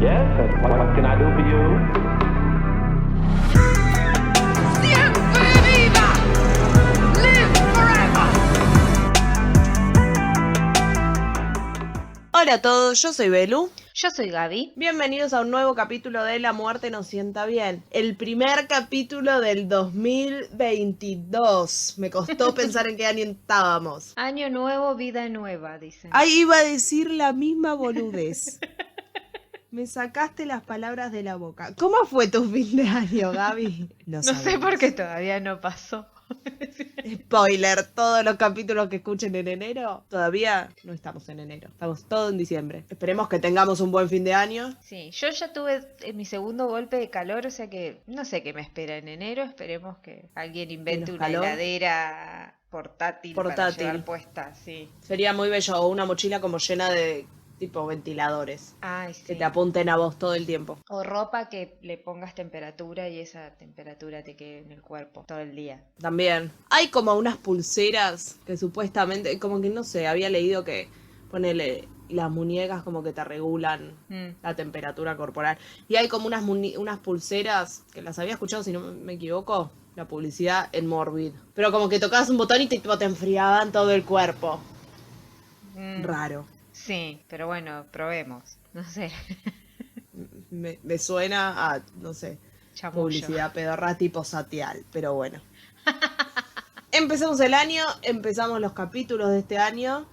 Yes, and what can I do for you? ¡Siempre viva! ¡Live forever! Hola a todos, yo soy Belu. Yo soy Gaby. Bienvenidos a un nuevo capítulo de La Muerte nos sienta bien. El primer capítulo del 2022. Me costó pensar en qué año estábamos. Año nuevo, vida nueva, dicen. Ahí iba a decir la misma boludez. Me sacaste las palabras de la boca. ¿Cómo fue tu fin de año, Gaby? No sé por qué todavía no pasó. Spoiler, todos los capítulos que escuchen en enero, todavía no estamos en enero, estamos todo en diciembre. Esperemos que tengamos un buen fin de año. Sí, yo ya tuve mi segundo golpe de calor, o sea que no sé qué me espera en enero. Esperemos que alguien invente ¿Menos una calor? heladera portátil para llevar puesta, sí. Sería muy bello, o una mochila como llena de tipo ventiladores, Ay, que sí. te apunten a vos todo el tiempo. O ropa que le pongas temperatura y esa temperatura te quede en el cuerpo todo el día. También. Hay como unas pulseras que supuestamente, como que no sé, había leído que ponele las muñecas como que te regulan la temperatura corporal. Y hay como unas pulseras que las había escuchado, si no me equivoco, la publicidad en Morbid. Pero como que tocabas un botón y te enfriaban todo el cuerpo. Raro. Sí, pero bueno, probemos. No sé. Me suena a, no sé, Chamullo. publicidad pedorra tipo Satial, pero bueno. Empezamos el año, empezamos los capítulos de este año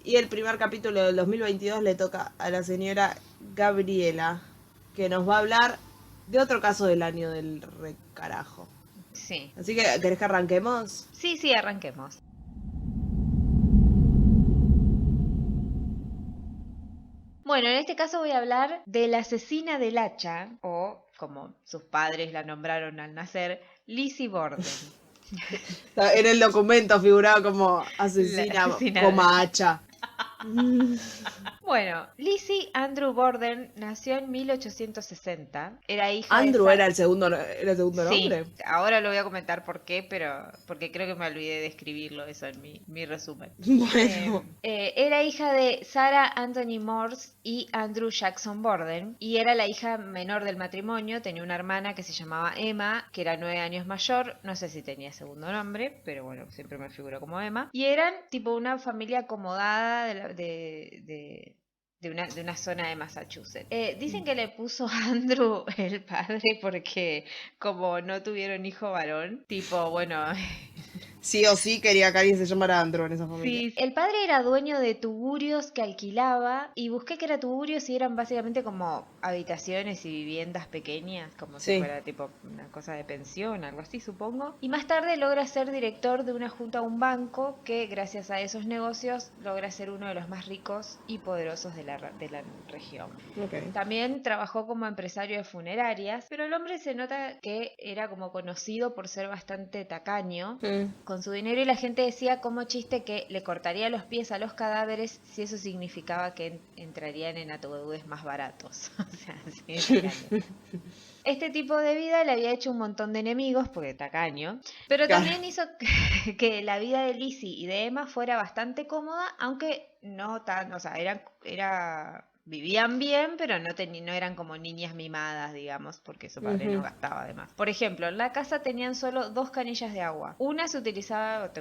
y el primer capítulo del 2022 le toca a la señora Gabriela, que nos va a hablar de otro caso del año del recarajo. Sí. Así que, ¿querés que arranquemos? Sí, arranquemos. Bueno, en este caso voy a hablar de la asesina del hacha, o como sus padres la nombraron al nacer, Lizzie Borden. En el documento figuraba como asesina, coma hacha. Bueno, Lizzie Andrew Borden nació en 1860. Era hija Andrew de era el segundo Sí, nombre. ahora lo voy a comentar por qué, pero porque creo que me olvidé de escribirlo eso en mi resumen. Bueno. Era hija de Sarah Anthony Morse y Andrew Jackson Borden y era la hija menor del matrimonio. Tenía una hermana que se llamaba Emma, que era 9 años mayor. No sé si tenía segundo nombre, pero bueno, siempre me figuro como Emma. Y eran tipo una familia acomodada de una zona de Massachusetts. Dicen que le puso Andrew el padre porque como no tuvieron hijo varón, tipo, bueno... Sí o sí quería que alguien se llamara Andrew en esa familia. Sí, el padre era dueño de tugurios que alquilaba y busqué que era tugurios y eran básicamente como habitaciones y viviendas pequeñas, como si Sí. fuera tipo una cosa de pensión, algo así supongo. Y más tarde logra ser director de una junta a un banco que gracias a esos negocios logra ser uno de los más ricos y poderosos de la región. Okay. También trabajó como empresario de funerarias, pero el hombre se nota que era como conocido por ser bastante tacaño con su dinero y la gente decía como chiste que le cortaría los pies a los cadáveres si eso significaba que entrarían en ataúdes más baratos. O sea, sí, este tipo de vida le había hecho un montón de enemigos porque tacaño, pero también hizo que la vida de Lizzie y de Emma fuera bastante cómoda, aunque no tan, o sea, vivían bien, pero no eran como niñas mimadas, digamos, porque su padre no gastaba de más. Por ejemplo, en la casa tenían solo 2 canillas de agua. Una se utilizaba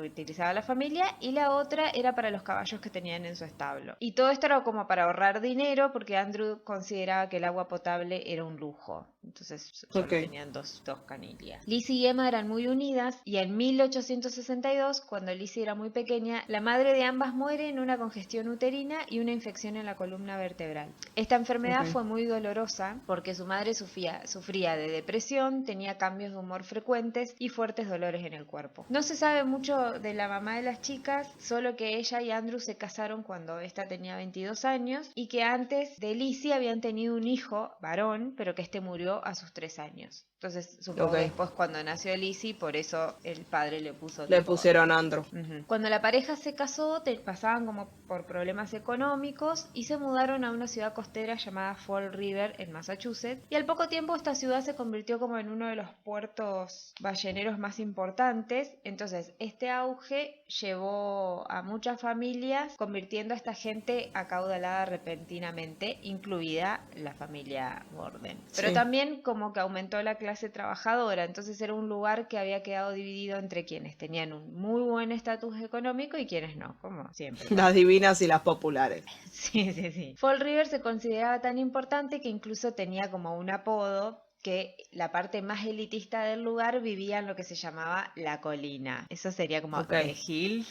la familia y la otra era para los caballos que tenían en su establo. Y todo esto era como para ahorrar dinero porque Andrew consideraba que el agua potable era un lujo. Entonces solo tenían dos canillas. Lizzie y Emma eran muy unidas y en 1862, cuando Lizzie era muy pequeña, la madre de ambas muere en una congestión uterina y una infección en la columna vertebral. Esta enfermedad fue muy dolorosa porque su madre sufría de depresión, tenía cambios de humor frecuentes y fuertes dolores en el cuerpo. No se sabe mucho de la mamá de las chicas, solo que ella y Andrew se casaron cuando esta tenía 22 años y que antes de Lizzie habían tenido un hijo varón, pero que este murió a sus 3 años. Entonces supongo que después cuando nació Lizzie, por eso el padre le pusieron Andrew. Cuando la pareja se casó, pasaban como por problemas económicos y se mudaron a una ciudad costera llamada Fall River en Massachusetts, y al poco tiempo esta ciudad se convirtió como en uno de los puertos balleneros más importantes. Entonces este auge llevó a muchas familias, convirtiendo a esta gente acaudalada repentinamente, incluida la familia Borden. Pero Sí. también como que aumentó la clase trabajadora, entonces era un lugar que había quedado dividido entre quienes tenían un muy buen estatus económico y quienes no, como siempre. Las divinas y las populares. Sí, sí, sí. Fall River se consideraba tan importante que incluso tenía como un apodo, que la parte más elitista del lugar vivía en lo que se llamaba la colina. Eso sería como Ok. The Hills.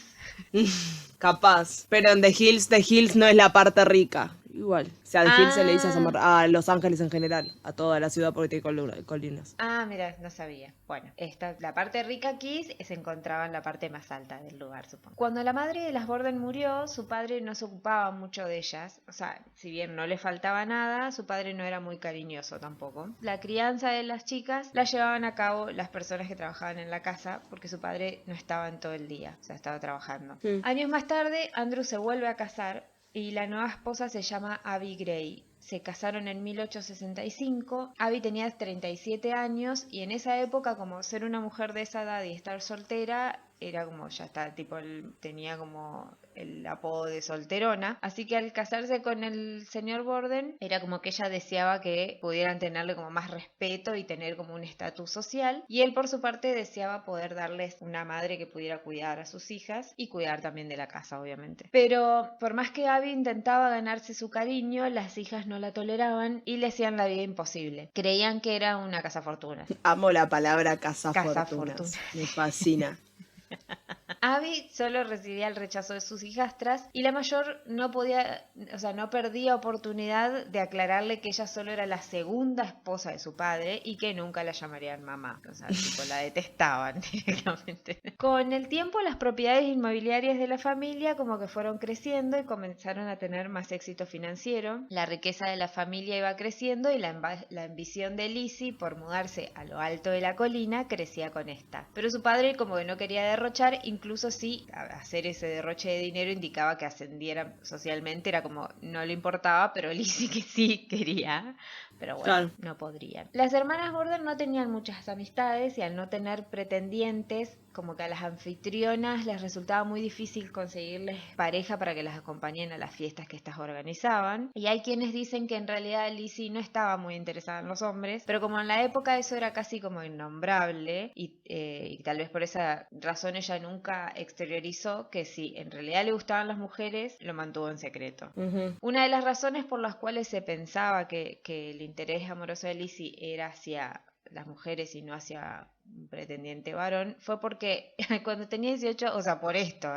Capaz. Pero en The Hills no es la parte rica. Igual. O sea, The Hills se le dice a Los Ángeles en general. A toda la ciudad porque tiene colinas. Ah, mira, no sabía. Bueno, la parte rica aquí se encontraba en la parte más alta del lugar, supongo. Cuando la madre de las Borden murió, su padre no se ocupaba mucho de ellas. O sea, si bien no le faltaba nada, su padre no era muy cariñoso tampoco. La crianza de las chicas la llevaban a cabo las personas que trabajaban en la casa, porque su padre no estaba en todo el día, o sea, estaba trabajando. Años más tarde, Andrew se vuelve a casar y la nueva esposa se llama Abby Gray. Se casaron en 1865, Abby tenía 37 años y en esa época, como ser una mujer de esa edad y estar soltera, era como, ya está, tipo, tenía como el apodo de solterona. Así que al casarse con el señor Borden, era como que ella deseaba que pudieran tenerle como más respeto y tener como un estatus social. Y él, por su parte, deseaba poder darles una madre que pudiera cuidar a sus hijas y cuidar también de la casa, obviamente. Pero por más que Abby intentaba ganarse su cariño, las hijas no la toleraban y le hacían la vida imposible. Creían que era una cazafortunas. Amo la palabra Cazafortunas. cazafortunas. Me fascina. Abby solo recibía el rechazo de sus hijastras y la mayor no podía, o sea, no perdía oportunidad de aclararle que ella solo era la segunda esposa de su padre y que nunca la llamarían mamá. O sea, tipo, la detestaban directamente. Con el tiempo, las propiedades inmobiliarias de la familia como que fueron creciendo y comenzaron a tener más éxito financiero. La riqueza de la familia iba creciendo y la ambición de Lizzie por mudarse a lo alto de la colina crecía con esta. Pero su padre como que no quería derrochar, incluso si hacer ese derroche de dinero indicaba que ascendieran socialmente, era como no le importaba, pero Lizzie que sí quería, pero bueno, Claro. no podrían. Las hermanas Borden no tenían muchas amistades y al no tener pretendientes, como que a las anfitrionas les resultaba muy difícil conseguirles pareja para que las acompañen a las fiestas que estas organizaban. Y hay quienes dicen que en realidad Lizzie no estaba muy interesada en los hombres, pero como en la época eso era casi como innombrable y tal vez por esa razón ella nunca exteriorizó que si en realidad le gustaban las mujeres, lo mantuvo en secreto. Una de las razones por las cuales se pensaba que el interés amoroso de Lizzie era hacia las mujeres y no hacia un pretendiente varón fue porque cuando tenía 18, o sea, por esto,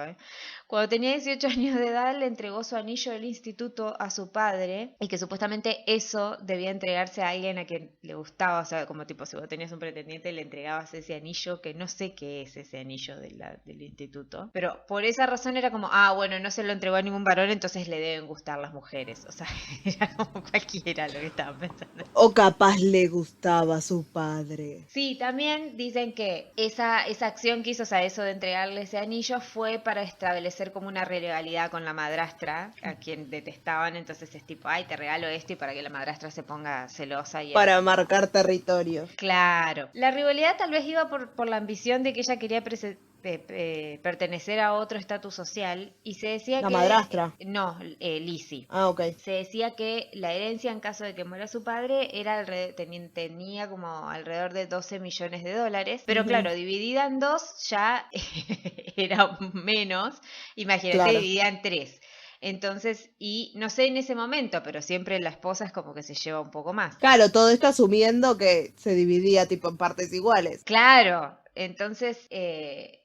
cuando tenía 18 años de edad le entregó su anillo del instituto a su padre y que supuestamente eso debía entregarse a alguien a quien le gustaba, o sea, como tipo si vos tenías un pretendiente le entregabas ese anillo, que no sé qué es ese anillo del instituto, pero por esa razón era como, bueno, no se lo entregó a ningún varón, entonces le deben gustar las mujeres, o sea, era como cualquiera lo que estaban pensando. O capaz le gustaba a su padre. Sí, también dicen que esa acción que hizo, o sea, eso de entregarle ese anillo fue para establecer como una rivalidad con la madrastra, a quien detestaban, entonces es tipo, ay, te regalo esto y para que la madrastra se ponga celosa. Y Para marcar territorio. Claro. La rivalidad tal vez iba por la ambición de que ella quería pertenecer a otro estatus social y se decía ¿La que... madrastra? No, Lizzie. Ok. Se decía que la herencia en caso de que muera su padre tenía como alrededor de $12 millones, pero claro, dividida en dos ya era menos, imagínate, Claro. dividida en 3. Entonces, y no sé en ese momento, pero siempre la esposa es como que se lleva un poco más. Claro, todo esto asumiendo que se dividía tipo en partes iguales. Claro, entonces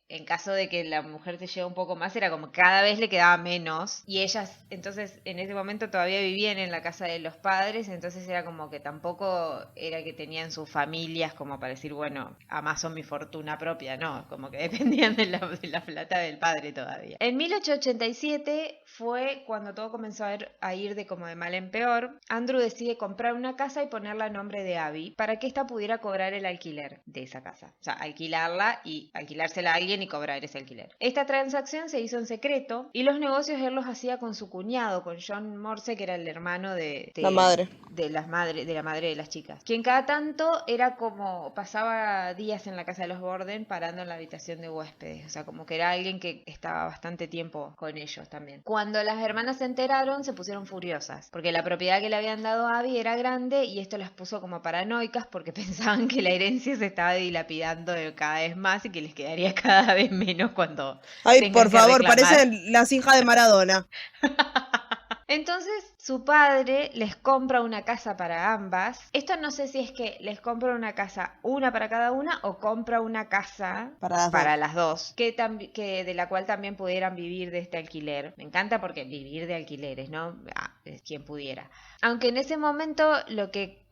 en caso de que la mujer se lleve un poco más, era como cada vez le quedaba menos y ellas entonces en ese momento todavía vivían en la casa de los padres, entonces era como que tampoco era que tenían sus familias como para decir, bueno, amaso mi fortuna propia, no, como que dependían de la plata del padre todavía. En 1887 fue cuando todo comenzó a ir de como de mal en peor. Andrew decide comprar una casa y ponerla a nombre de Abby para que ésta pudiera cobrar el alquiler de esa casa, o sea, alquilarla y alquilársela a alguien y cobrar ese alquiler. Esta transacción se hizo en secreto y los negocios él los hacía con su cuñado, con John Morse, que era el hermano de la madre. De la madre de las chicas, quien cada tanto era como pasaba días en la casa de los Borden parando en la habitación de huéspedes, o sea, como que era alguien que estaba bastante tiempo con ellos también. Cuando las hermanas se enteraron, se pusieron furiosas, porque la propiedad que le habían dado a Abby era grande y esto las puso como paranoicas porque pensaban que la herencia se estaba dilapidando cada vez más y que les quedaría cada vez menos cuando Ay, por favor, reclamar. parecen las hijas de Maradona. Entonces su padre les compra una casa para ambas. Esto no sé si es que les compra una casa, una para cada una, o compra una casa para las dos, que de la cual también pudieran vivir de este alquiler. Me encanta porque vivir de alquileres, ¿no? Es quien pudiera. Aunque en ese momento lo que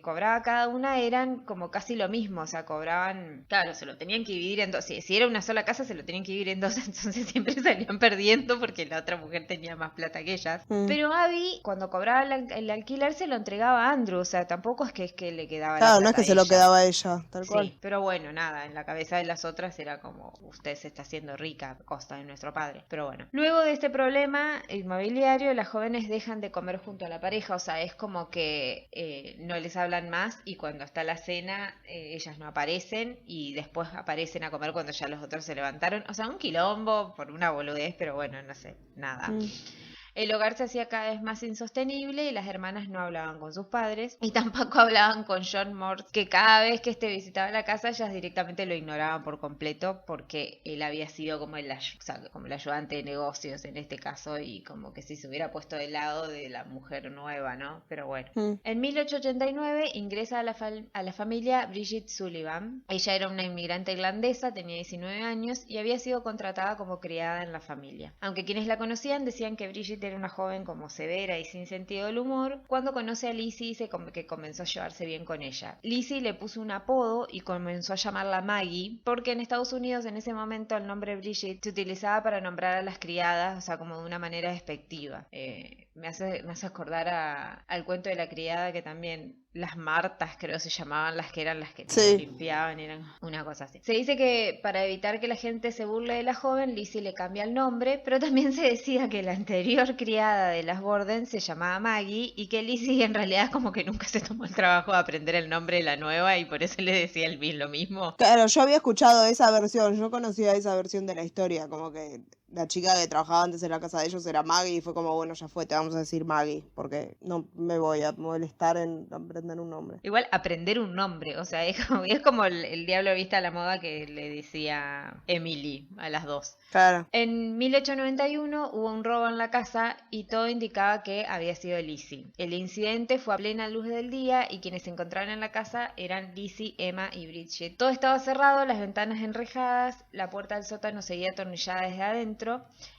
cobraba cada una eran como casi lo mismo, o sea, cobraban, claro, se lo tenían que dividir en dos. Si era una sola casa, se lo tenían que dividir en dos, entonces siempre salían perdiendo porque la otra mujer tenía más plata que ellas. Pero Abby, cuando cobraba el alquiler, se lo entregaba a Andrew, o sea, tampoco es que le quedaba la plata. No es que se lo quedaba a ella, tal cual. Sí, pero bueno, nada, en la cabeza de las otras era como, usted se está haciendo rica a costa de nuestro padre. Pero bueno, luego de este problema inmobiliario, las jóvenes dejan de comer junto a la pareja, o sea, es como que no les hablan más y cuando está la cena ellas no aparecen y después aparecen a comer cuando ya los otros se levantaron. O sea, un quilombo por una boludez, pero bueno, no sé, nada. El hogar se hacía cada vez más insostenible y las hermanas no hablaban con sus padres y tampoco hablaban con John Morse, que cada vez que visitaba la casa ellas directamente lo ignoraban por completo porque él había sido como el ayudante de negocios en este caso y como que si se hubiera puesto del lado de la mujer nueva, ¿no? Pero bueno. En 1889 ingresa a la familia Bridget Sullivan. Ella era una inmigrante irlandesa, tenía 19 años y había sido contratada como criada en la familia. Aunque quienes la conocían decían que Bridget era una joven como severa y sin sentido del humor, cuando conoce a Lizzie dice que comenzó a llevarse bien con ella. Lizzie le puso un apodo y comenzó a llamarla Maggie, porque en Estados Unidos en ese momento el nombre Bridget se utilizaba para nombrar a las criadas, o sea, como de una manera despectiva. Me hace acordar al cuento de la criada que también... Las Martas, creo se llamaban, las que limpiaban, eran una cosa así. Se dice que para evitar que la gente se burle de la joven, Lizzie le cambia el nombre, pero también se decía que la anterior criada de las Borden se llamaba Maggie y que Lizzie en realidad como que nunca se tomó el trabajo de aprender el nombre de la nueva y por eso le decía lo mismo. Claro, yo había escuchado esa versión, yo conocía esa versión de la historia, como que la chica que trabajaba antes en la casa de ellos era Maggie y fue como, bueno, ya fue, te vamos a decir Maggie, porque no me voy a molestar en aprender un nombre. Igual aprender un nombre, o sea, es como el diablo viste a la moda que le decía Emily a las dos. Claro. En 1891 hubo un robo en la casa y todo indicaba que había sido Lizzie. El incidente fue a plena luz del día y quienes se encontraron en la casa eran Lizzie, Emma y Bridget. Todo estaba cerrado, las ventanas enrejadas, la puerta del sótano seguía atornillada desde adentro.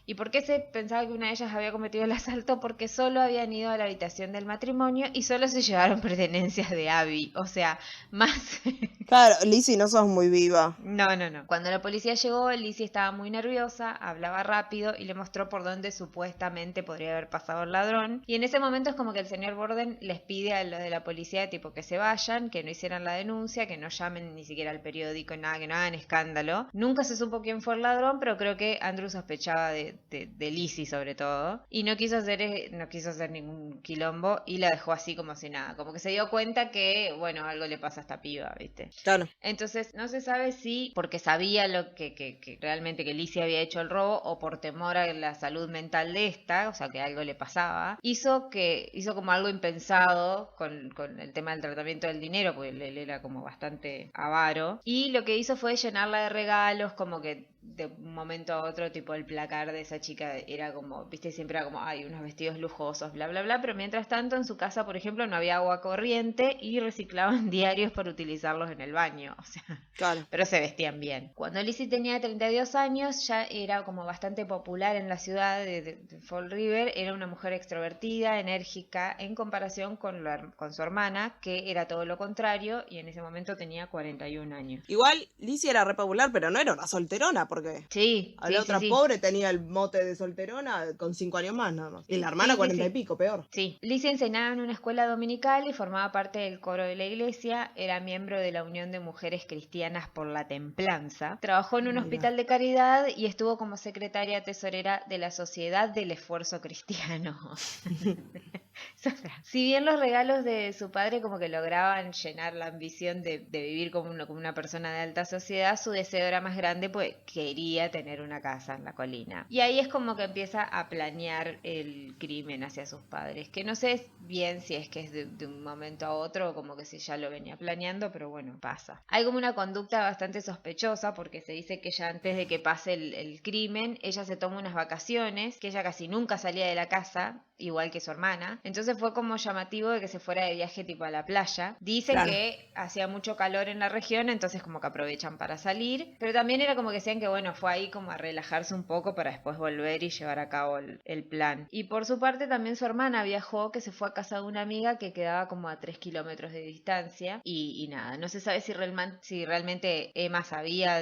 ¿Y por qué se pensaba que una de ellas había cometido el asalto? Porque solo habían ido a la habitación del matrimonio y solo se llevaron pertenencias de Abby. O sea, más... Claro, Lizzie, no sos muy viva. No. Cuando la policía llegó, Lizzie estaba muy nerviosa, hablaba rápido y le mostró por dónde supuestamente podría haber pasado el ladrón. Y en ese momento es como que el señor Borden les pide a los de la policía tipo que se vayan, que no hicieran la denuncia, que no llamen ni siquiera al periódico, nada, que no hagan escándalo. Nunca se supo quién fue el ladrón, pero creo que Andrew sospechaba de Lizzie sobre todo. Y no quiso hacer ningún quilombo y la dejó así como si nada. Como que se dio cuenta que, bueno, algo le pasa a esta piba, ¿viste? Claro. Entonces, no se sabe si porque sabía lo que realmente que Lizzie había hecho el robo o por temor a la salud mental de esta, o sea, que algo le pasaba, hizo como algo impensado con el tema del tratamiento del dinero, porque él era como bastante avaro, y lo que hizo fue llenarla de regalos, como que de un momento a otro, tipo el placar de esa chica era como, viste, siempre era como, hay unos vestidos lujosos, bla, bla, bla, pero mientras tanto en su casa, por ejemplo, no había agua corriente y reciclaban diarios para utilizarlos en el baño, o sea, claro. Pero se vestían bien. Cuando Lizzie tenía 32 años, ya era como bastante popular en la ciudad de Fall River, era una mujer extrovertida, enérgica, en comparación con su hermana, que era todo lo contrario, y en ese momento tenía 41 años. Igual, Lizzie era re popular, pero no era una solterona, porque Sí, a la otra sí. pobre tenía el mote de solterona con 5 años más nada más. Y la hermana 40 y pico, peor. Sí. Lizzie enseñaba en una escuela dominical y formaba parte del coro de la iglesia. Era miembro de la Unión de Mujeres Cristianas por la Templanza. Trabajó en un hospital de caridad y estuvo como secretaria tesorera de la Sociedad del Esfuerzo Cristiano. Si bien los regalos de su padre como que lograban llenar la ambición de vivir como una persona de alta sociedad, su deseo era más grande, pues quería tener una casa en la colina. Y ahí es como que empieza a planear el crimen hacia sus padres, que no sé bien si es que es de un momento a otro o como que si ya lo venía planeando, pero bueno, pasa. Hay como una conducta bastante sospechosa porque se dice que ya antes de que pase el crimen, ella se toma unas vacaciones, que ella casi nunca salía de la casa, igual que su hermana. Entonces fue como llamativo de que se fuera de viaje tipo a la playa. Dicen que hacía mucho calor en la región, entonces como que aprovechan para salir, pero también era como que decían que bueno, fue ahí como a relajarse un poco para después volver y llevar a cabo el plan. Y por su parte también su hermana viajó, que se fue a casa de una amiga que quedaba como a 3 kilómetros de distancia y nada, no se sabe si realmente Emma sabía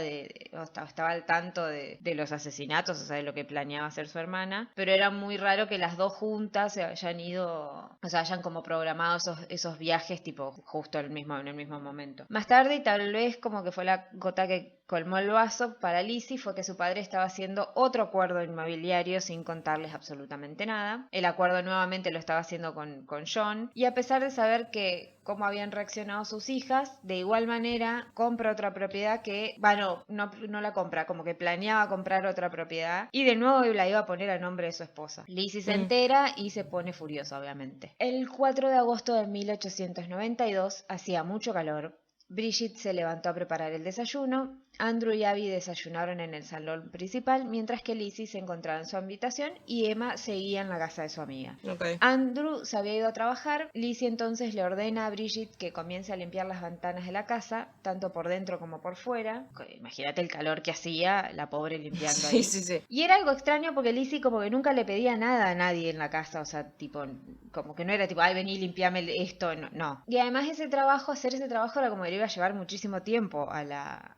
o estaba al tanto de los asesinatos, o sea, de lo que planeaba hacer su hermana, pero era muy raro que las dos juntas se hayan ido, o sea, hayan como programado esos viajes tipo justo en el mismo momento. Más tarde, y tal vez como que fue la gota que colmó el vaso para Lizzie, fue que su padre estaba haciendo otro acuerdo inmobiliario sin contarles absolutamente nada. El acuerdo nuevamente lo estaba haciendo con John, y a pesar de saber que cómo habían reaccionado sus hijas, de igual manera compra otra propiedad que, bueno, no la compra, como que planeaba comprar otra propiedad y de nuevo la iba a poner a nombre de su esposa. Lizzie se entera y se pone furiosa, obviamente. El 4 de agosto de 1892 hacía mucho calor. Bridget se levantó a preparar el desayuno. Andrew y Abby desayunaron en el salón principal, mientras que Lizzie se encontraba en su habitación y Emma seguía en la casa de su amiga. Andrew se había ido a trabajar. Lizzie entonces le ordena a Bridget que comience a limpiar las ventanas de la casa, tanto por dentro como por fuera. Imagínate el calor que hacía la pobre limpiando ahí. Sí. Y era algo extraño porque Lizzie como que nunca le pedía nada a nadie en la casa, o sea, tipo, como que no era tipo, ay, vení, limpiame esto, no. Y además hacer ese trabajo era como que le iba a llevar muchísimo tiempo a la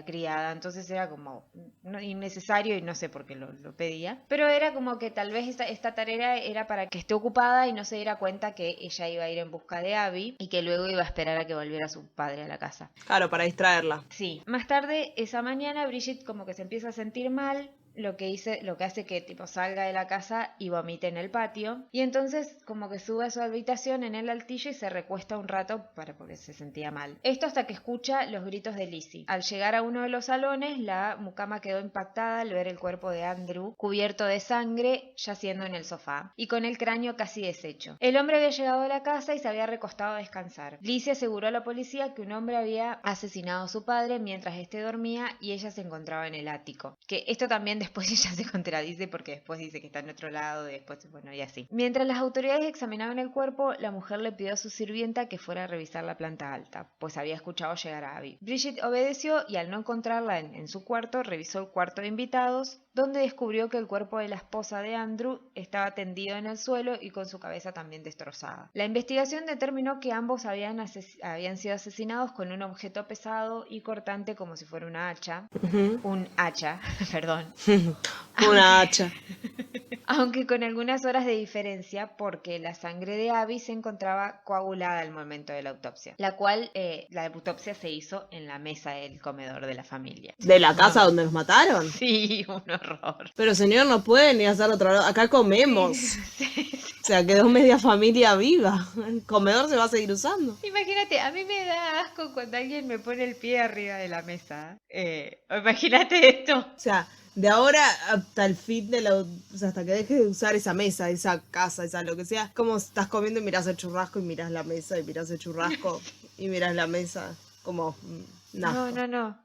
criada, entonces era como innecesario y no sé por qué lo pedía, pero era como que tal vez esta tarea era para que esté ocupada y no se diera cuenta que ella iba a ir en busca de Abby y que luego iba a esperar a que volviera su padre a la casa. Claro, para distraerla. Sí. Más tarde, esa mañana, Bridget como que se empieza a sentir mal, lo que hace que tipo salga de la casa y vomite en el patio, y entonces como que sube a su habitación en el altillo y se recuesta un rato porque se sentía mal. Esto hasta que escucha los gritos de Lizzie. Al llegar a uno de los salones, la mucama quedó impactada al ver el cuerpo de Andrew cubierto de sangre yaciendo en el sofá y con el cráneo casi deshecho. El hombre había llegado a la casa y se había recostado a descansar. Lizzie aseguró a la policía que un hombre había asesinado a su padre mientras éste dormía y ella se encontraba en el ático. Que esto también después ella se contradice porque después dice que está en otro lado y después, bueno, y así. Mientras las autoridades examinaban el cuerpo, la mujer le pidió a su sirvienta que fuera a revisar la planta alta, pues había escuchado llegar a Abby. Bridget obedeció y al no encontrarla en su cuarto, revisó el cuarto de invitados, donde descubrió que el cuerpo de la esposa de Andrew estaba tendido en el suelo y con su cabeza también destrozada. La investigación determinó que ambos habían sido asesinados con un objeto pesado y cortante como si fuera una hacha. Un hacha, perdón. Una hacha. Aunque con algunas horas de diferencia porque la sangre de Abby se encontraba coagulada al momento de la autopsia, la cual la autopsia se hizo en la mesa del comedor de la familia. ¿De la casa donde nos mataron? Sí, un horror. Pero señor, no pueden ni hacer otro lado. Acá comemos. Sí. O sea, quedó media familia viva. El comedor se va a seguir usando. Imagínate, a mí me da asco cuando alguien me pone el pie arriba de la mesa. Imagínate esto. O sea, de ahora hasta el fin o sea, hasta que dejes de usar esa mesa, esa casa, esa lo que sea, como estás comiendo y mirás el churrasco y mirás la mesa y mirás el churrasco y mirás la mesa, como... No.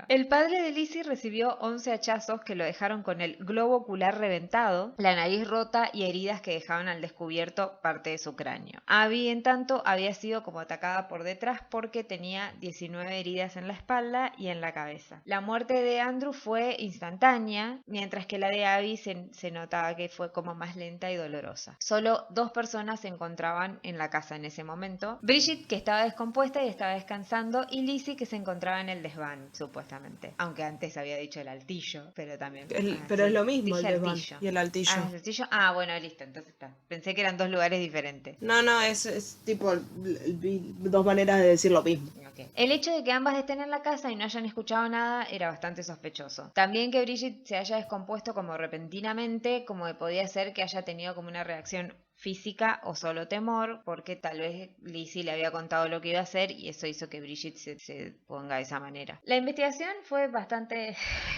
El padre de Lizzie recibió 11 hachazos que lo dejaron con el globo ocular reventado, la nariz rota y heridas que dejaban al descubierto parte de su cráneo. Abby, en tanto, había sido como atacada por detrás porque tenía 19 heridas en la espalda y en la cabeza. La muerte de Andrew fue instantánea, mientras que la de Abby se notaba que fue como más lenta y dolorosa. Solo 2 personas se encontraban en la casa en ese momento. Bridget, que estaba descompuesta y estaba descansando, y Lizzie, que se encontraba en el desván, supuestamente. Aunque antes había dicho el altillo, pero también... Pero es lo mismo el dije desván altillo. y el altillo. Ah, ¿el altillo? Ah, bueno, listo, entonces está. Pensé que eran dos lugares diferentes. No, es tipo dos maneras de decir lo mismo. Okay. El hecho de que ambas estén en la casa y no hayan escuchado nada era bastante sospechoso. También que Bridget se haya descompuesto como repentinamente, como que podía ser que haya tenido como una reacción física o solo temor, porque tal vez Lizzie le había contado lo que iba a hacer y eso hizo que Bridget se ponga de esa manera. La investigación fue bastante,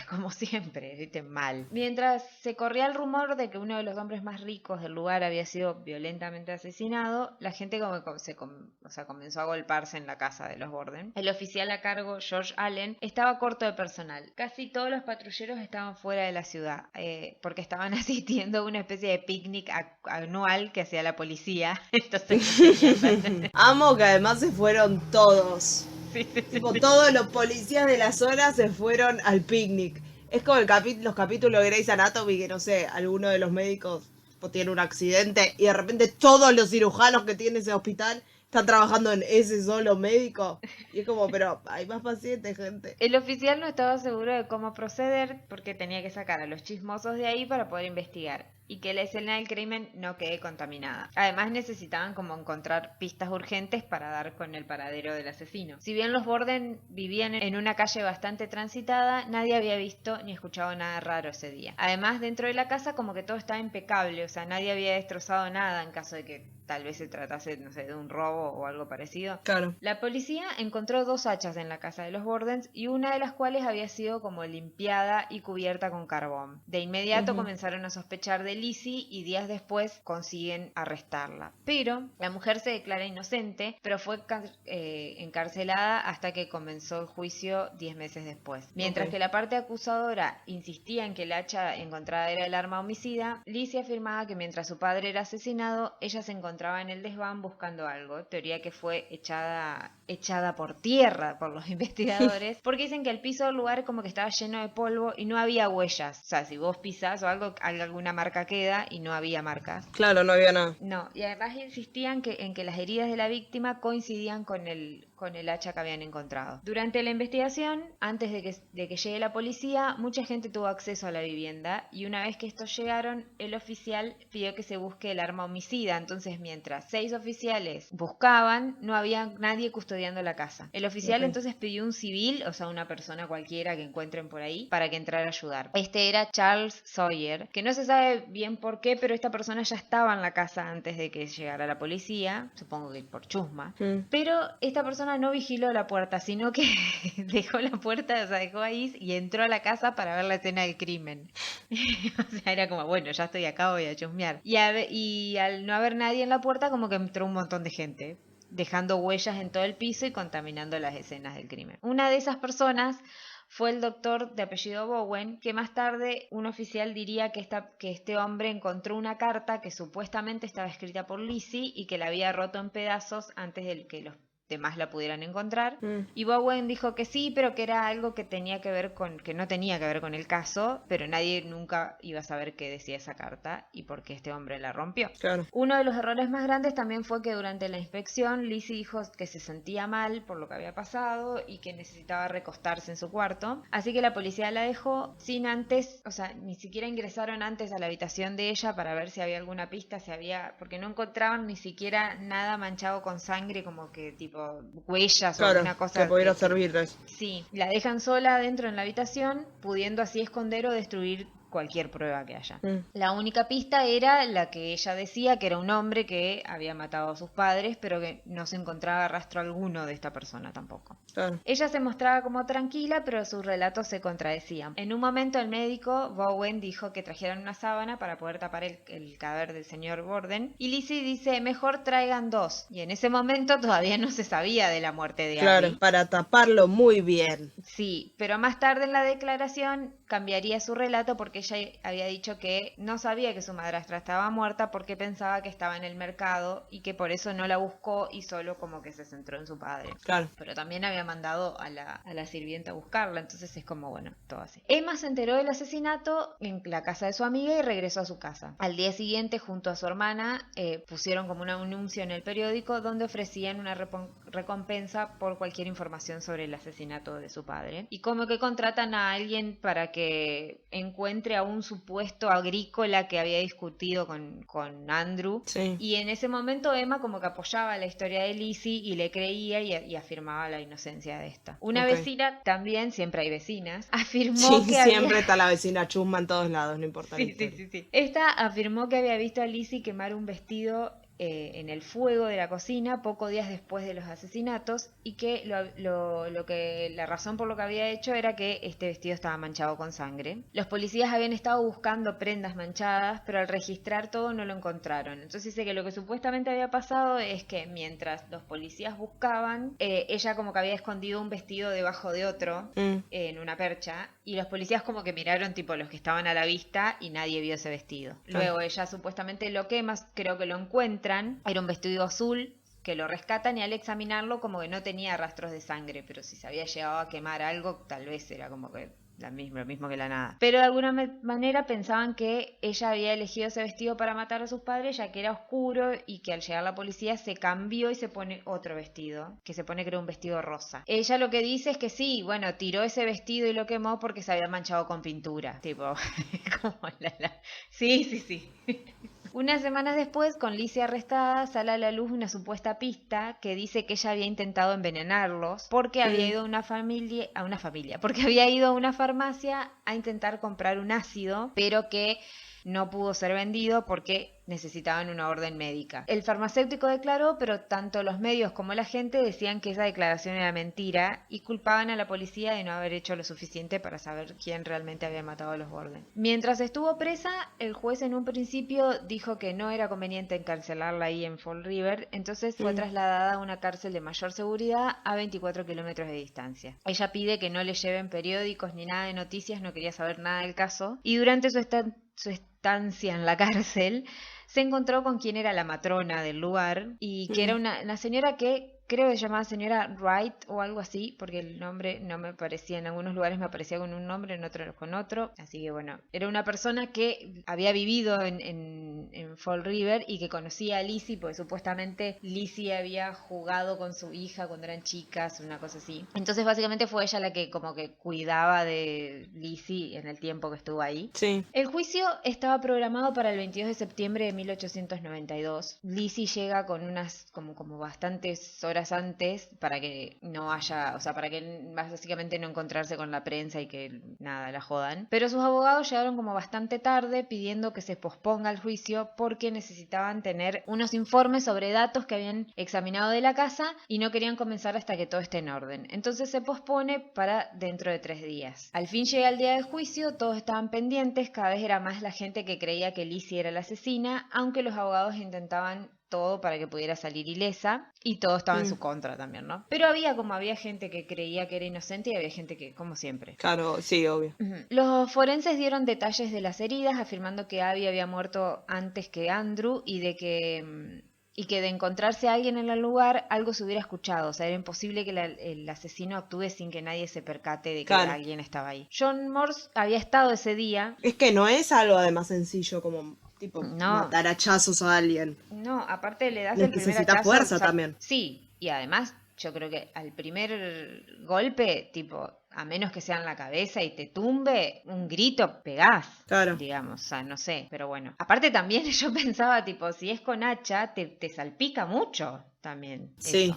como siempre, ¿viste? Mal. Mientras se corría el rumor de que uno de los hombres más ricos del lugar había sido violentamente asesinado, la gente comenzó a golparse en la casa de los Borden. El oficial a cargo, George Allen, estaba corto de personal. Casi todos los patrulleros estaban fuera de la ciudad, porque estaban asistiendo a una especie de picnic anual que hacía la policía. Entonces, amo que además se fueron todos. sí. Tipo, todos los policías de la zona se fueron al picnic. Es como los capítulos de Grey's Anatomy, que no sé, alguno de los médicos tiene un accidente y de repente todos los cirujanos que tiene ese hospital están trabajando en ese solo médico. Y es como, pero hay más pacientes, gente. El oficial no estaba seguro de cómo proceder porque tenía que sacar a los chismosos de ahí para poder investigar y que la escena del crimen no quede contaminada. Además necesitaban como encontrar pistas urgentes para dar con el paradero del asesino. Si bien los Borden vivían en una calle bastante transitada, nadie había visto ni escuchado nada raro ese día. Además, dentro de la casa como que todo estaba impecable, o sea, nadie había destrozado nada en caso de que tal vez se tratase, no sé, de un robo o algo parecido. Claro. La policía encontró 2 hachas en la casa de los Bordens y una de las cuales había sido como limpiada y cubierta con carbón. De inmediato comenzaron a sospechar de Lizzie y días después consiguen arrestarla. Pero la mujer se declara inocente, pero fue encarcelada hasta que comenzó el juicio 10 meses después. Mientras que la parte acusadora insistía en que el hacha encontrada era el arma homicida, Lizzie afirmaba que mientras su padre era asesinado, ella se encontraba en el desván buscando algo, teoría que fue echada por tierra por los investigadores, porque dicen que el piso del lugar como que estaba lleno de polvo y no había huellas. O sea, si vos pisás o algo, alguna marca queda y no había marcas. Claro, no había nada. No, y además insistían en que las heridas de la víctima coincidían con el hacha que habían encontrado. Durante la investigación, antes de que llegue la policía, mucha gente tuvo acceso a la vivienda y una vez que estos llegaron, el oficial pidió que se busque el arma homicida. Entonces, mientras 6 oficiales buscaban, no había nadie custodiando la casa. El oficial entonces pidió un civil, o sea, una persona cualquiera que encuentren por ahí, para que entrara a ayudar. Este era Charles Sawyer, que no se sabe bien por qué, pero esta persona ya estaba en la casa antes de que llegara la policía, supongo que por chusma. Pero esta persona no vigiló la puerta, sino que dejó la puerta, o sea, dejó ahí y entró a la casa para ver la escena del crimen. O sea, era como, bueno, ya estoy acá, voy a chusmear. Y al no haber nadie en la puerta, como que entró un montón de gente, dejando huellas en todo el piso y contaminando las escenas del crimen. Una de esas personas fue el doctor de apellido Bowen, que más tarde un oficial diría que este hombre encontró una carta que supuestamente estaba escrita por Lizzie y que la había roto en pedazos antes de que los demás la pudieran encontrar. Y Bowen dijo que sí, pero que era algo que no tenía que ver con el caso, pero nadie nunca iba a saber qué decía esa carta y por qué este hombre la rompió. Claro. Uno de los errores más grandes también fue que durante la inspección Lizzie dijo que se sentía mal por lo que había pasado y que necesitaba recostarse en su cuarto, así que la policía la dejó sin antes, o sea, ni siquiera ingresaron antes a la habitación de ella para ver si había alguna pista, porque no encontraban ni siquiera nada manchado con sangre, como que tipo huellas o alguna cosa que pudiera servirles. Sí, la dejan sola adentro en la habitación, pudiendo así esconder o destruir cualquier prueba que haya. La única pista era la que ella decía, que era un hombre que había matado a sus padres, pero que no se encontraba rastro alguno de esta persona tampoco. Claro. Ella se mostraba como tranquila, pero sus relatos se contradecían. En un momento el médico, Bowen, dijo que trajeran una sábana para poder tapar el cadáver del señor Borden, y Lizzie dice, mejor traigan 2. Y en ese momento todavía no se sabía de la muerte de Abby. Claro, para taparlo muy bien. Sí, pero más tarde en la declaración cambiaría su relato porque ella había dicho que no sabía que su madrastra estaba muerta porque pensaba que estaba en el mercado y que por eso no la buscó y solo como que se centró en su padre. Claro. Pero también había mandado a la sirvienta a buscarla, entonces es como, bueno, todo así. Emma se enteró del asesinato en la casa de su amiga y regresó a su casa. Al día siguiente, junto a su hermana, pusieron como un anuncio en el periódico donde ofrecían una recompensa por cualquier información sobre el asesinato de su padre. Y como que contratan a alguien para que encuentre a un supuesto agrícola que había discutido con Andrew. Sí. Y en ese momento Emma como que apoyaba la historia de Lizzie y le creía y afirmaba la inocencia de esta. Una vecina, también, siempre hay vecinas, afirmó que siempre está la vecina chusma en todos lados, no importa la historia. Sí. Esta afirmó que había visto a Lizzie quemar un vestido en el fuego de la cocina pocos días después de los asesinatos y que la razón por lo que había hecho era que este vestido estaba manchado con sangre. Los policías habían estado buscando prendas manchadas, pero al registrar todo no lo encontraron. Entonces dice que lo que supuestamente había pasado es que mientras los policías buscaban, ella como que había escondido un vestido debajo de otro en una percha y los policías como que miraron tipo los que estaban a la vista y nadie vio ese vestido. Luego ella supuestamente lo quema, creo que lo encuentra. Era un vestido azul que lo rescatan y al examinarlo como que no tenía rastros de sangre, pero si se había llegado a quemar algo, tal vez era como que lo mismo que la nada. Pero de alguna manera pensaban que ella había elegido ese vestido para matar a sus padres ya que era oscuro y que al llegar la policía se cambió y se pone otro vestido, que se pone creo un vestido rosa. Ella lo que dice es que sí, bueno, tiró ese vestido y lo quemó porque se había manchado con pintura. Tipo, como Sí. Unas semanas después, con Lizzie arrestada, sale a la luz una supuesta pista que dice que ella había intentado envenenarlos porque había ido porque había ido a una farmacia a intentar comprar un ácido, pero que no pudo ser vendido porque necesitaban una orden médica. El farmacéutico declaró, pero tanto los medios como la gente decían que esa declaración era mentira y culpaban a la policía de no haber hecho lo suficiente para saber quién realmente había matado a los Borden. Mientras estuvo presa, el juez en un principio dijo que no era conveniente encarcelarla ahí en Fall River, entonces fue trasladada a una cárcel de mayor seguridad a 24 kilómetros de distancia. Ella pide que no le lleven periódicos ni nada de noticias, no quería saber nada del caso, y durante su estancia en la cárcel se encontró con quien era la matrona del lugar y que era una señora que creo que se llamaba señora Wright o algo así, porque el nombre no me parecía, en algunos lugares me aparecía con un nombre, en otros con otro, así que bueno, era una persona que había vivido en Fall River y que conocía a Lizzie, porque supuestamente Lizzie había jugado con su hija cuando eran chicas, una cosa así. Entonces básicamente fue ella la que como que cuidaba de Lizzie en el tiempo que estuvo ahí. Sí. El juicio estaba programado para el 22 de septiembre de 1892. Lizzie llega con unas como bastantes horas antes para que no haya, o sea, para que básicamente no encontrarse con la prensa y que nada, la jodan. Pero sus abogados llegaron como bastante tarde pidiendo que se posponga el juicio porque necesitaban tener unos informes sobre datos que habían examinado de la casa y no querían comenzar hasta que todo esté en orden. Entonces se pospone para dentro de 3 días. Al fin llega el día del juicio, todos estaban pendientes, cada vez era más la gente que creía que Lizzie era la asesina, aunque los abogados intentaban todo para que pudiera salir ilesa y todo estaba en su contra también, ¿no? Pero había gente que creía que era inocente y había gente que, como siempre. Claro, sí, obvio. Los forenses dieron detalles de las heridas, afirmando que Abby había muerto antes que Andrew y que de encontrarse a alguien en el lugar, algo se hubiera escuchado. O sea, era imposible que el asesino actúe sin que nadie se percate de que alguien estaba ahí. John Morse había estado ese día. Es que no es algo además sencillo como tipo matar hachazos a alguien. No, aparte le das el primer hachazo. Necesita fuerza también. Sí, y además yo creo que al primer golpe, tipo, a menos que sea en la cabeza y te tumbe, un grito pegás, digamos, o sea, no sé, pero bueno. Aparte también yo pensaba, tipo, si es con hacha, te salpica mucho también. Sí.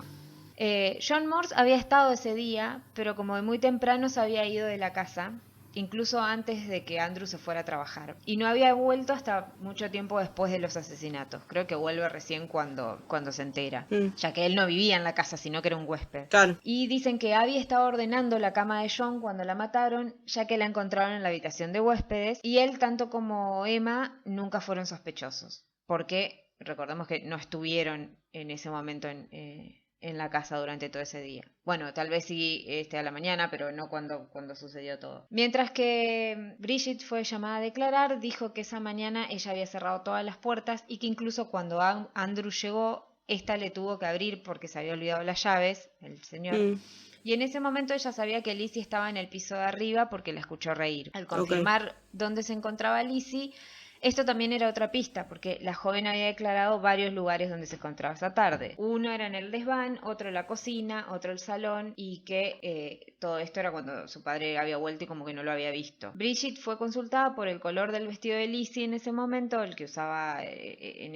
Eso. John Morse había estado ese día, pero como de muy temprano se había ido de la casa, incluso antes de que Andrew se fuera a trabajar. Y no había vuelto hasta mucho tiempo después de los asesinatos. Creo que vuelve recién cuando se entera. Ya que él no vivía en la casa, sino que era un huésped. Claro. Y dicen que Abby estaba ordenando la cama de John cuando la mataron, ya que la encontraron en la habitación de huéspedes. Y él, tanto como Emma, nunca fueron sospechosos. Porque recordemos que no estuvieron en ese momento en en la casa durante todo ese día. Bueno, tal vez sí a la mañana, pero no cuando sucedió todo. Mientras que Bridget fue llamada a declarar, dijo que esa mañana ella había cerrado todas las puertas y que incluso cuando Andrew llegó, esta le tuvo que abrir porque se había olvidado las llaves, el señor. Y en ese momento ella sabía que Lizzie estaba en el piso de arriba porque la escuchó reír. Al confirmar dónde se encontraba Lizzie, esto también era otra pista, porque la joven había declarado varios lugares donde se encontraba esa tarde. Uno era en el desván, otro en la cocina, otro el salón, y que todo esto era cuando su padre había vuelto y como que no lo había visto. Bridget fue consultada por el color del vestido de Lizzie en ese momento, el que usaba en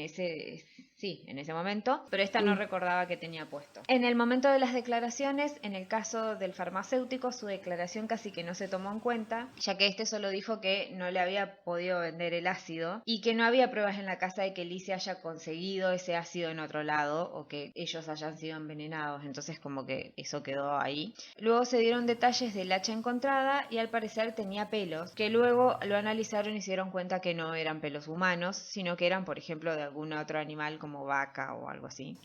ese momento, pero esta no recordaba que tenía puesto. En el momento de las declaraciones, en el caso del farmacéutico, su declaración casi que no se tomó en cuenta, ya que este solo dijo que no le había podido vender el ácido y que no había pruebas en la casa de que Lizzie haya conseguido ese ácido en otro lado o que ellos hayan sido envenenados, entonces como que eso quedó ahí. Luego se dieron detalles del hacha encontrada y al parecer tenía pelos, que luego lo analizaron y se dieron cuenta que no eran pelos humanos, sino que eran, por ejemplo, de algún otro animal como vaca o algo así.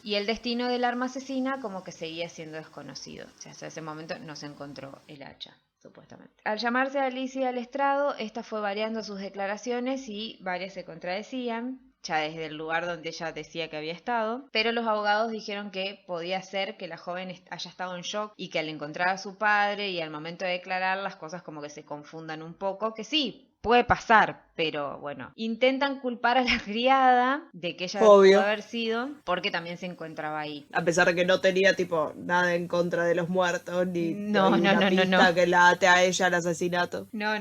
Y el destino del arma asesina como que seguía siendo desconocido, o sea, hasta ese momento no se encontró el hacha, supuestamente. Al llamarse a Lizzie al estrado, esta fue variando sus declaraciones y varias se contradecían, ya desde el lugar donde ella decía que había estado, pero los abogados dijeron que podía ser que la joven haya estado en shock y que al encontrar a su padre y al momento de declarar las cosas como que se confundan un poco, que sí, puede pasar, pero bueno, intentan culpar a la criada de que ella pudo haber sido, porque también se encontraba ahí. A pesar de que no tenía, tipo, nada en contra de los muertos, ni no, pista que la ate a ella al asesinato. No.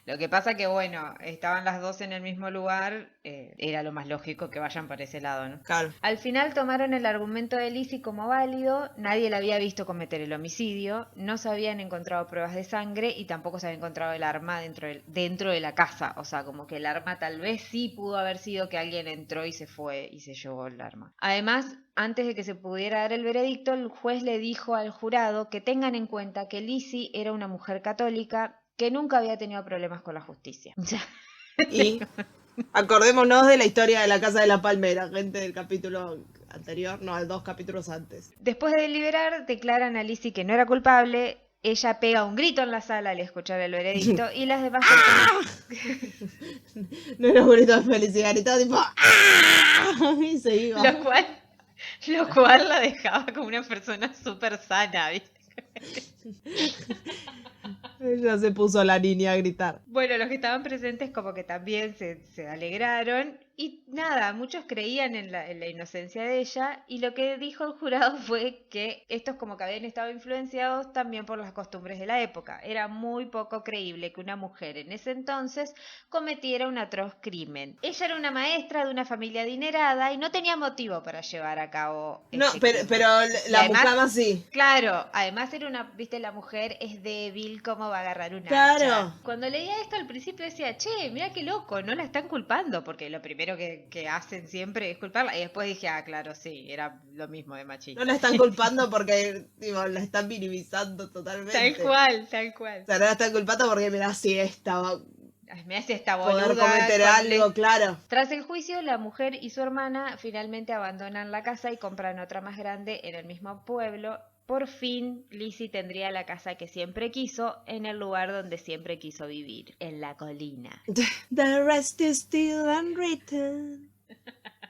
Lo que pasa que, bueno, estaban las dos en el mismo lugar, era lo más lógico que vayan por ese lado, ¿no? Claro. Al final tomaron el argumento de Lizzie como válido, nadie la había visto cometer el homicidio, no se habían encontrado pruebas de sangre y tampoco se había encontrado el arma dentro de la casa, o sea, como que el arma tal vez sí pudo haber sido que alguien entró y se fue y se llevó el arma. Además, antes de que se pudiera dar el veredicto, el juez le dijo al jurado que tengan en cuenta que Lizzie era una mujer católica que nunca había tenido problemas con la justicia. Y acordémonos de la historia de la Casa de la Palmera, gente del capítulo anterior, no, 2 capítulos antes. Después de deliberar, declaran a Lizzie que no era culpable. Ella pega un grito en la sala al escuchar el veredicto y las demás personas... No era un grito de felicidad, gritaba tipo ¡ah! Y se iba. Lo cual la dejaba como una persona súper sana, ¿viste? Ella se puso la niña a gritar. Bueno, los que estaban presentes como que también se alegraron y nada, muchos creían en la inocencia de ella y lo que dijo el jurado fue que estos como que habían estado influenciados también por las costumbres de la época. Era muy poco creíble que una mujer en ese entonces cometiera un atroz crimen. Ella era una maestra de una familia adinerada y no tenía motivo para llevar a cabo no, pero la mucama sí. Claro, además era viste, la mujer es débil, ¿cómo va a agarrar una hacha? Cuando leía esto al principio decía, che, mira qué loco, no la están culpando, porque lo primero que hacen siempre es culparla, y después dije, claro, sí, era lo mismo de machista. No la están culpando porque tipo, la están minimizando totalmente. Tal cual. O sea, no la están culpando porque mira si me hace esta boluda poder cometer algo, claro. Tras el juicio, la mujer y su hermana finalmente abandonan la casa y compran otra más grande en el mismo pueblo. Por fin, Lizzie tendría la casa que siempre quiso en el lugar donde siempre quiso vivir, en la colina. The rest is still unwritten.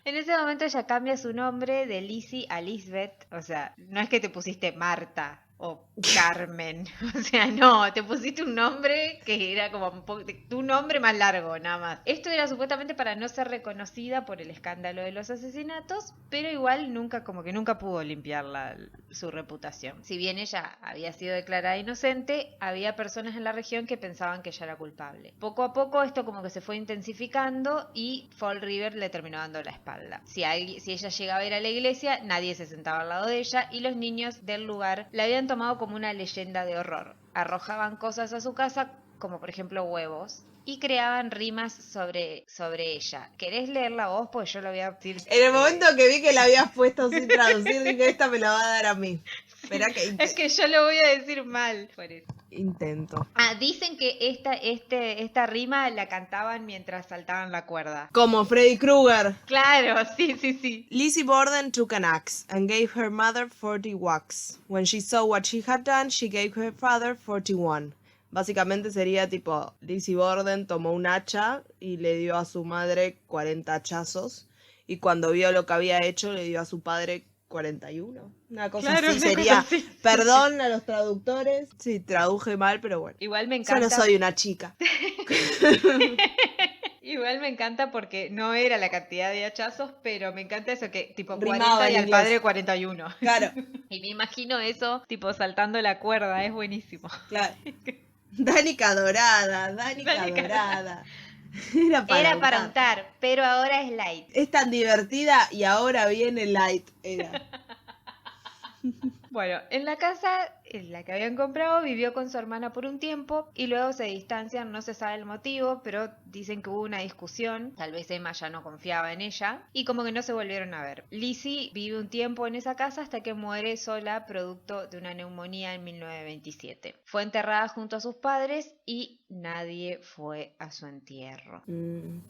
En ese momento ella cambia su nombre de Lizzie a Lisbeth. O sea, no es que te pusiste Marta o Carmen. O sea, no, te pusiste un nombre que era como tu nombre más largo, nada más. Esto era supuestamente para no ser reconocida por el escándalo de los asesinatos, pero igual nunca pudo limpiar su reputación. Si bien ella había sido declarada inocente, había personas en la región que pensaban que ella era culpable. Poco a poco esto como que se fue intensificando y Fall River le terminó dando la espalda. Si ella llegaba a ir a la iglesia, nadie se sentaba al lado de ella y los niños del lugar la habían tomado como una leyenda de horror. Arrojaban cosas a su casa, como por ejemplo huevos, y creaban rimas sobre ella. ¿Querés leerla vos? Pues yo la voy a decir. En el momento que vi que la habías puesto sin traducir, dije, esta me la va a dar a mí. Esperá que... Es que yo lo voy a decir mal, por eso. intento. Dicen que esta rima la cantaban mientras saltaban la cuerda. Como Freddy Krueger. Claro, sí. Lizzie Borden took an axe and gave her mother 40 whacks. When she saw what she had done, she gave her father 41. Básicamente sería tipo, Lizzie Borden tomó un hacha y le dio a su madre 40 hachazos. Y cuando vio lo que había hecho, le dio a su padre 41. Una cosa así sería. Perdón a los traductores. Sí, traduje mal, pero bueno. Igual me encanta. Solo soy una chica. Igual me encanta porque no era la cantidad de hachazos, pero me encanta eso que tipo Rimaba 40 y en al inglés. padre 41. Claro. Y me imagino eso tipo saltando la cuerda, es buenísimo. Claro. Danica dorada, Danica dorada. Era para untar, pero ahora es light. Es tan divertida y ahora viene light. Era. Bueno, en la casa en la que habían comprado vivió con su hermana por un tiempo y luego se distancian, no se sabe el motivo, pero dicen que hubo una discusión, tal vez Emma ya no confiaba en ella y como que no se volvieron a ver. Lizzie vive un tiempo en esa casa hasta que muere sola producto de una neumonía en 1927. Fue enterrada junto a sus padres y nadie fue a su entierro.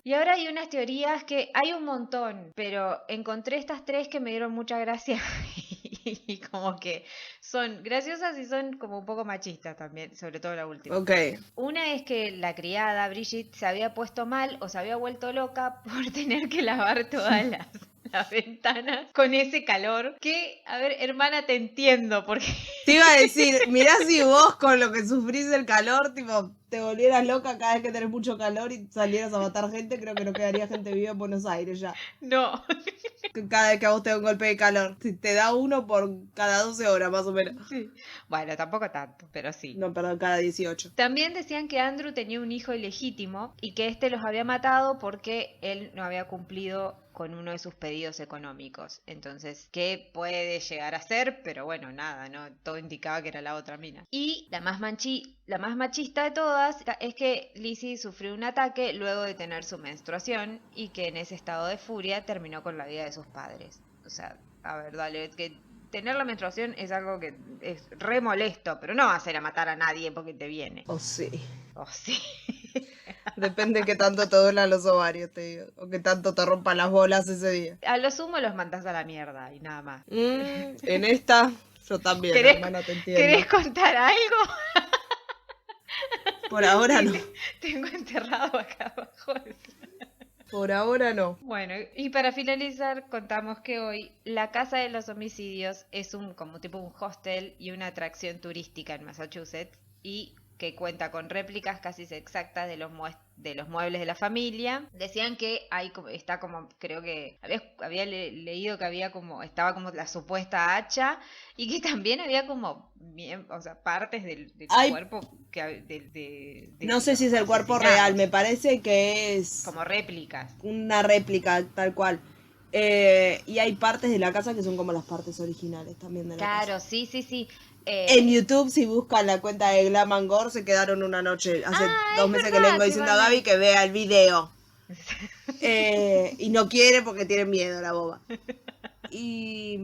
Y ahora hay unas teorías que hay un montón, pero encontré estas tres que me dieron mucha gracia y como que son graciosas y son como un poco machistas también, sobre todo la última. Ok. Una es que la criada, Bridget, se había puesto mal o se había vuelto loca por tener que lavar todas las ventanas con ese calor. Que, a ver, hermana, te entiendo, porque... Te iba a decir, mirá si vos con lo que sufrís el calor, tipo, te volvieras loca cada vez que tenés mucho calor y salieras a matar gente, creo que no quedaría gente viva en Buenos Aires ya. No. Cada vez que a vos te da un golpe de calor. Te da uno por cada 12 horas, más o menos. Sí. Bueno, tampoco tanto, pero sí. No, perdón, cada 18. También decían que Andrew tenía un hijo ilegítimo y que este los había matado porque él no había cumplido con uno de sus pedidos económicos. Entonces, ¿qué puede llegar a ser? Pero bueno, nada, ¿no? Todo indicaba que era la otra mina. Y la más machista de todas es que Lizzie sufrió un ataque luego de tener su menstruación y que en ese estado de furia terminó con la vida de sus padres. O sea, a ver, dale, que tener la menstruación es algo que es re molesto, pero no vas a ir a matar a nadie porque te viene. Oh, sí. Oh, sí. Depende de qué tanto te duelan los ovarios, te digo. O qué tanto te rompan las bolas ese día. A lo sumo los mandás a la mierda y nada más. En esta, yo también, hermana, te entiendo. ¿Querés contar algo? Por ahora no. Tengo enterrado acá abajo. Por ahora no. Bueno, y para finalizar, contamos que hoy la Casa de los Homicidios es como tipo un hostel y una atracción turística en Massachusetts y que cuenta con réplicas casi exactas de los muebles de la familia. Decían que está como, creo que había leído que estaba como la supuesta hacha y que también había como, o sea, partes del cuerpo que no sé si es el cuerpo real, me parece que es como réplicas. Una réplica, tal cual. Y hay partes de la casa que son como las partes originales también de la casa. Claro, sí. En YouTube, si buscan la cuenta de Glam and Gore, se quedaron una noche, hace 2 meses que le vengo diciendo a Gaby que vea el video. Y no quiere porque tiene miedo la boba. Y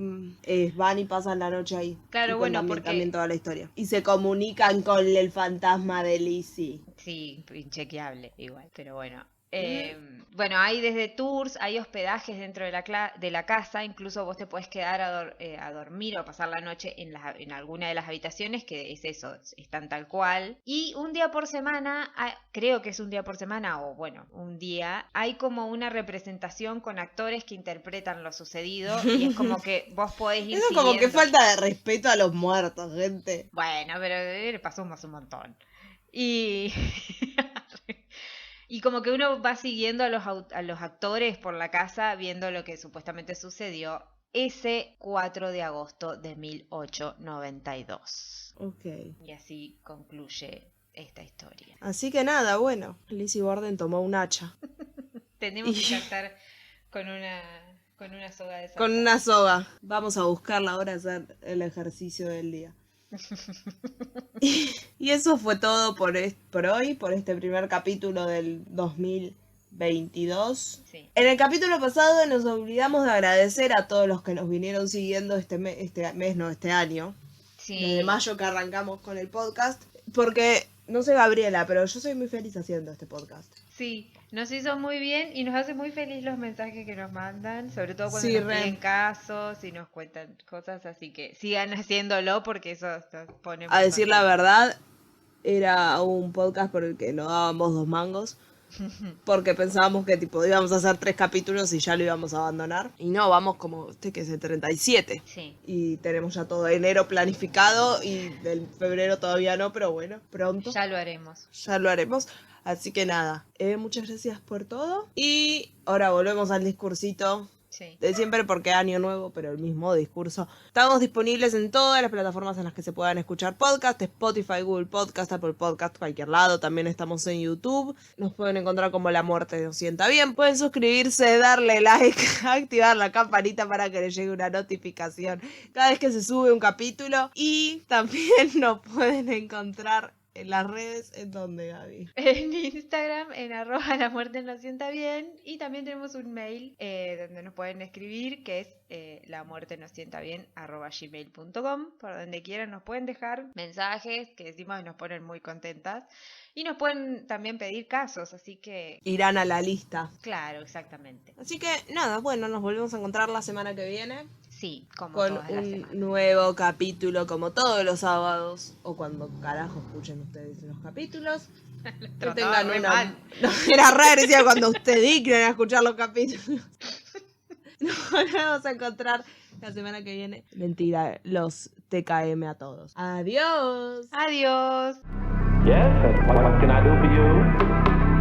van y pasan la noche ahí. Claro, bueno, porque también toda la historia. Y se comunican con el fantasma de Lizzie. Sí, inchequeable igual, pero bueno. Bueno, hay desde tours, hay hospedajes dentro de la casa, incluso vos te puedes quedar a dormir o pasar la noche en alguna de las habitaciones, que es eso, están tal cual. Y un día por semana, creo que es un día por semana, o bueno, un día, hay como una representación con actores que interpretan lo sucedido y es como que vos podés ir Eso siguiendo. como que falta de respeto a los muertos, gente. Bueno, pero le pasó más un montón. Y... Y como que uno va siguiendo a los actores por la casa, viendo lo que supuestamente sucedió ese 4 de agosto de 1892. Ok. Y así concluye esta historia. Así que nada, bueno, Lizzie Borden tomó un hacha. Tenemos que saltar con una soga de saltar. Con una soga. Vamos a buscarla ahora, hacer el ejercicio del día. Y eso fue todo por hoy, por este primer capítulo del 2022. Sí. En el capítulo pasado nos olvidamos de agradecer a todos los que nos vinieron siguiendo este año. Sí. Desde mayo que arrancamos con el podcast. Porque, no sé Gabriela, pero yo soy muy feliz haciendo este podcast. Sí, nos hizo muy bien y nos hace muy feliz los mensajes que nos mandan, sobre todo cuando Sí, nos re. piden casos y nos cuentan cosas, así que sigan haciéndolo porque eso nos pone muy A decir la contentos. verdad, era un podcast por el que no dábamos 2 mangos. Porque pensábamos que tipo íbamos a hacer 3 capítulos y ya lo íbamos a abandonar. Y no, vamos como, que es el 37. Sí. Y tenemos ya todo enero planificado y del febrero todavía no, pero bueno, pronto Ya lo haremos. ya lo haremos. Así que nada, muchas gracias por todo. Y ahora volvemos al discursito Sí. de siempre porque año nuevo, pero el mismo discurso. Estamos disponibles en todas las plataformas en las que se puedan escuchar podcast, Spotify, Google Podcast, Apple Podcast, cualquier lado. También estamos en YouTube. Nos pueden encontrar como La Muerte Nos Sienta Bien. Pueden suscribirse, darle like, activar la campanita para que les llegue una notificación cada vez que se sube un capítulo. Y también nos pueden encontrar en las redes, ¿en donde, Gaby? En Instagram, en @lamuertenossientabien. Y también tenemos un mail donde nos pueden escribir, que es lamuertenossientabien@gmail.com. Por donde quieran nos pueden dejar mensajes que decimos y nos ponen muy contentas. Y nos pueden también pedir casos, así que... Irán a la lista. Claro, exactamente. Así que nada, bueno, nos volvemos a encontrar la semana que viene. Sí, como Con todas las un semanas. nuevo capítulo como todos los sábados o cuando carajo escuchen ustedes los capítulos. Que Trataba tengan re una... mal. No, era raro, decía cuando ustedes dignen a escuchar los capítulos. Nos volvemos a encontrar la semana que viene. Mentira, los TKM a todos. Adiós. Adiós. Yes, what can I do for you?